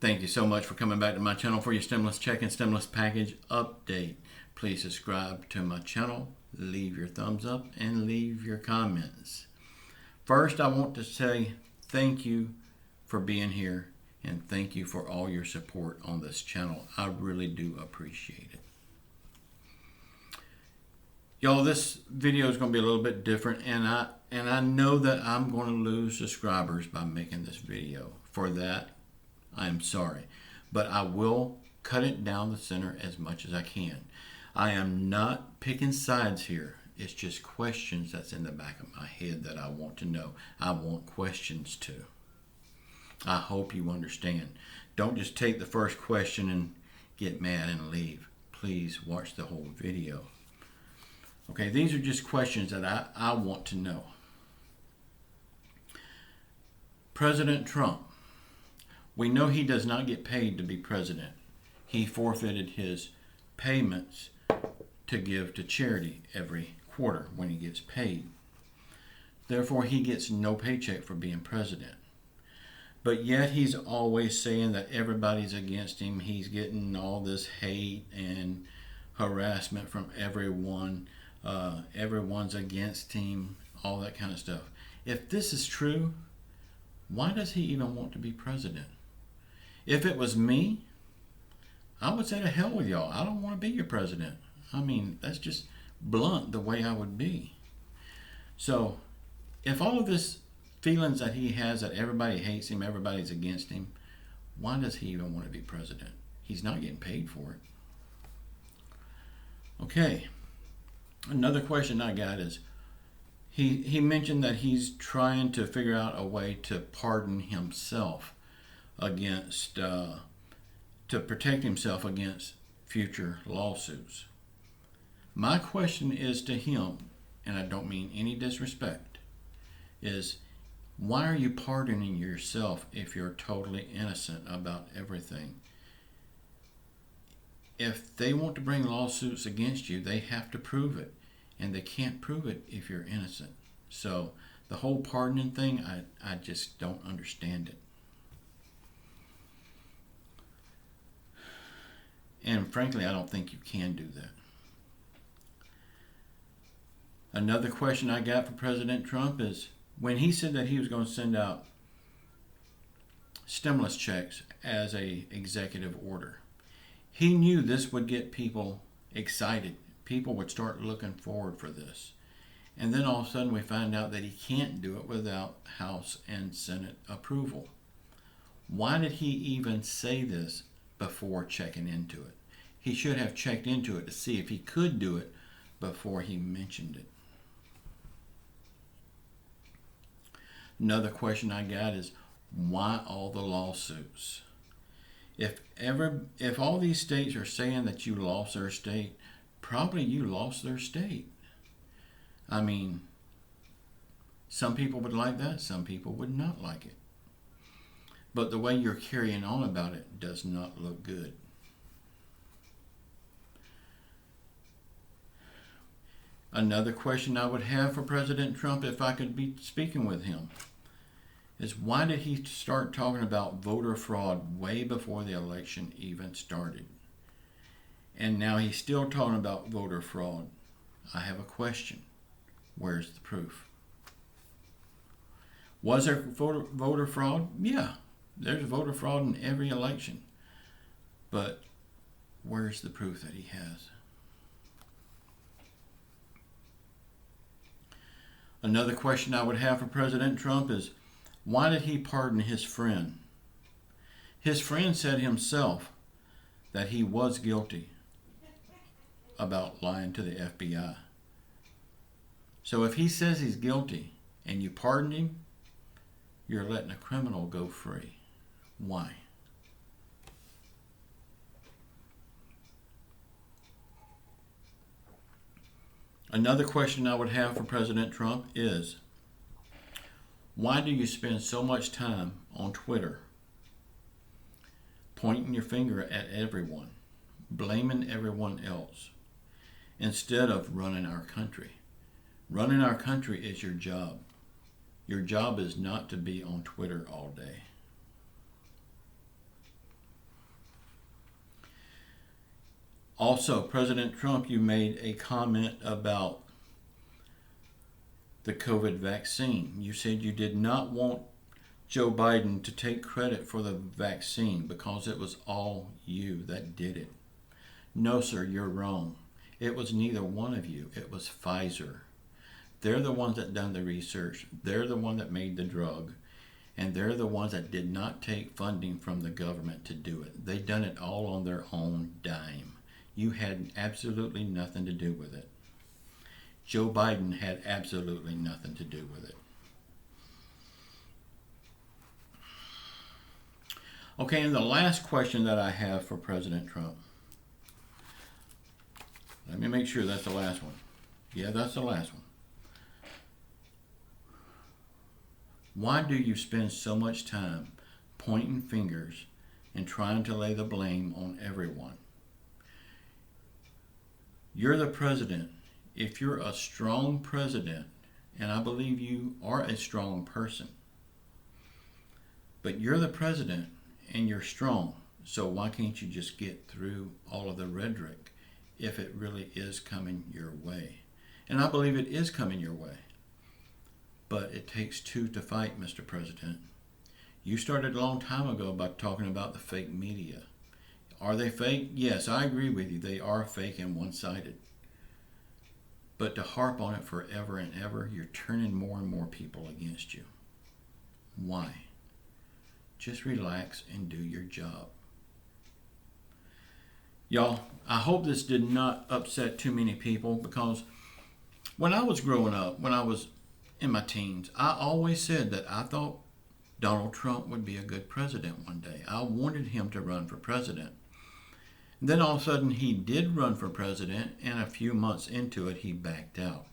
Thank you so much for coming back to my channel for your stimulus check and stimulus package update. Please subscribe to my channel, leave your thumbs up, and leave your comments. First, I want to say thank you for being here and thank you for all your support on this channel. I really do appreciate it. Y'all, this video is going to be a little bit different, and I know that I'm going to lose subscribers by making this video. For that, I'm sorry, but I will cut it down the center as much as I can. I am not picking sides here. It's just questions that's in the back of my head that I want to know. I want questions too. I hope you understand. Don't just take the first question and get mad and leave. Please watch the whole video. Okay, these are just questions that I want to know. President Trump. We know he does not get paid to be president. He forfeited his payments to give to charity every quarter when he gets paid. Therefore, he gets no paycheck for being president. But yet he's always saying that everybody's against him. He's getting all this hate and harassment from everyone. Everyone's against him, all that kind of stuff. If this is true, why does he even want to be president? If it was me, I would say to hell with y'all. I don't want to be your president. I mean, that's just blunt the way I would be. So, if all of this feelings that he has that everybody hates him, everybody's against him, why does he even want to be president? He's not getting paid for it. Okay. Another question I got is, he mentioned that he's trying to figure out a way to pardon himself against, to protect himself against future lawsuits. My question is to him, and I don't mean any disrespect, is why are you pardoning yourself if you're totally innocent about everything? If they want to bring lawsuits against you, they have to prove it. And they can't prove it if you're innocent. So the whole pardoning thing, I just don't understand it. And frankly, I don't think you can do that. Another question I got for President Trump is, when he said that he was going to send out stimulus checks as an executive order, he knew this would get people excited. People would start looking forward for this. And then all of a sudden we find out that he can't do it without House and Senate approval. Why did he even say this before checking into it? He should have checked into it to see if he could do it before he mentioned it. Another question I got is, why all the lawsuits? If all these states are saying that you lost their state, probably you lost their state. I mean, some people would like that, some people would not like it. But the way you're carrying on about it does not look good. Another question I would have for President Trump, if I could be speaking with him, is why did he start talking about voter fraud way before the election even started? And now he's still talking about voter fraud. I have a question. Where's the proof? Was there voter fraud? Yeah, there's voter fraud in every election. But where's the proof that he has? Another question I would have for President Trump is, why did he pardon his friend? His friend said himself that he was guilty about lying to the FBI. So if he says he's guilty and you pardon him, you're letting a criminal go free. Why? Another question I would have for President Trump is, why do you spend so much time on Twitter pointing your finger at everyone, blaming everyone else, instead of running our country? Running our country is your job. Your job is not to be on Twitter all day. Also, President Trump, you made a comment about the COVID vaccine. You said you did not want Joe Biden to take credit for the vaccine because it was all you that did it. No, sir, you're wrong. It was neither one of you. It was Pfizer. They're the ones that done the research. They're the one that made the drug. And they're the ones that did not take funding from the government to do it. They done it all on their own dime. You had absolutely nothing to do with it. Joe Biden had absolutely nothing to do with it. Okay, and the last question that I have for President Trump. Let me make sure that's the last one. Yeah, that's the last one. Why do you spend so much time pointing fingers and trying to lay the blame on everyone? You're the president. If you're a strong president, and I believe you are a strong person, but you're the president and you're strong, so why can't you just get through all of the rhetoric if it really is coming your way? And I believe it is coming your way. But it takes two to fight, Mr. President. You started a long time ago by talking about the fake media. Are they fake? Yes, I agree with you. They are fake and one-sided. But to harp on it forever and ever, you're turning more and more people against you. Why? Just relax and do your job. Y'all, I hope this did not upset too many people, because when I was growing up, when I was in my teens, I always said that I thought Donald Trump would be a good president one day. I wanted him to run for president. Then all of a sudden he did run for president, and a few months into it he backed out.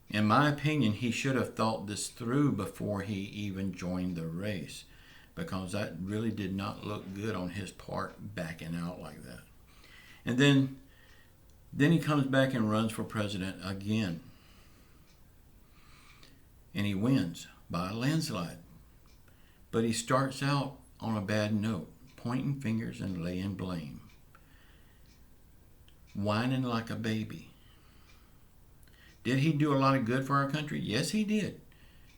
In my opinion, he should have thought this through before he even joined the race, because that really did not look good on his part, backing out like that. And then he comes back and runs for president again. And he wins by a landslide. But he starts out on a bad note, pointing fingers and laying blame. Whining like a baby. Did he do a lot of good for our country? Yes, he did.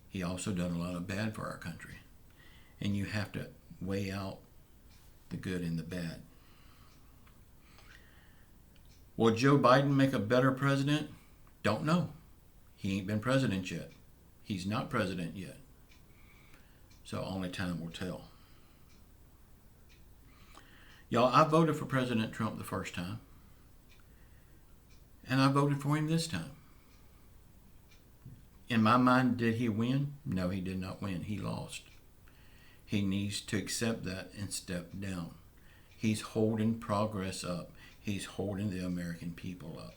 He also done a lot of bad for our country. And you have to weigh out the good and the bad. Will Joe Biden make a better president? Don't know. He ain't been president yet. He's not president yet. So only time will tell. Y'all, I voted for President Trump the first time. And I voted for him this time. In my mind, did he win? No, he did not win. He lost. He needs to accept that and step down. He's holding progress up. He's holding the American people up.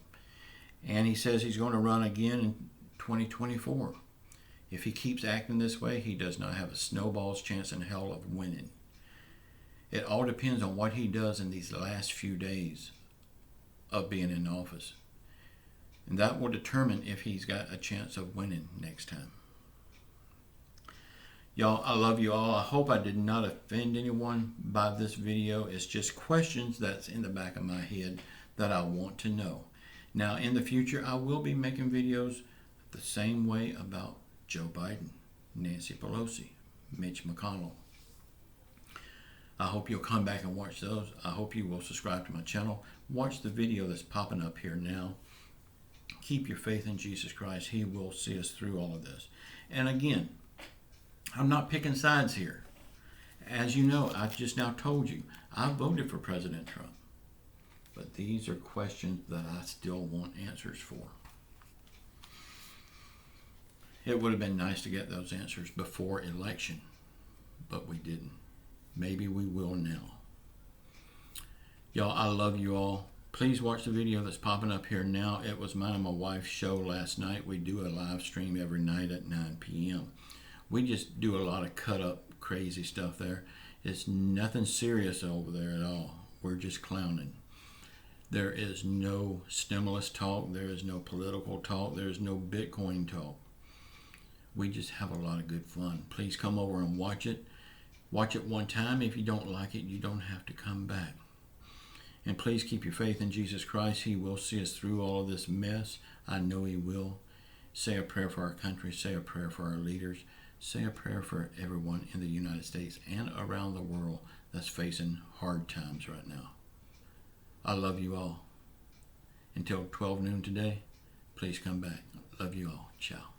And he says he's going to run again in 2024. If he keeps acting this way, he does not have a snowball's chance in hell of winning. It all depends on what he does in these last few days of being in office. And that will determine if he's got a chance of winning next time. Y'all, I love you all. I hope I did not offend anyone by this video. It's just questions that's in the back of my head that I want to know. Now, in the future, I will be making videos the same way about Joe Biden, Nancy Pelosi, Mitch McConnell. I hope you'll come back and watch those. I hope you will subscribe to my channel. Watch the video that's popping up here now. Keep your faith in Jesus Christ. He will see us through all of this. And again, I'm not picking sides here. As you know, I've just now told you, I voted for President Trump. But these are questions that I still want answers for. It would have been nice to get those answers before election, but we didn't. Maybe we will now. Y'all, I love you all. Please watch the video that's popping up here now. It was mine and my wife's show last night. We do a live stream every night at 9 p.m. We just do a lot of cut up crazy stuff there. It's nothing serious over there at all. We're just clowning. There is no stimulus talk. There is no political talk. There is no Bitcoin talk. We just have a lot of good fun. Please come over and watch it. Watch it one time. If you don't like it, you don't have to come back. And please keep your faith in Jesus Christ. He will see us through all of this mess. I know He will. Say a prayer for our country. Say a prayer for our leaders. Say a prayer for everyone in the United States and around the world that's facing hard times right now. I love you all. Until 12 noon today, please come back. Love you all. Ciao.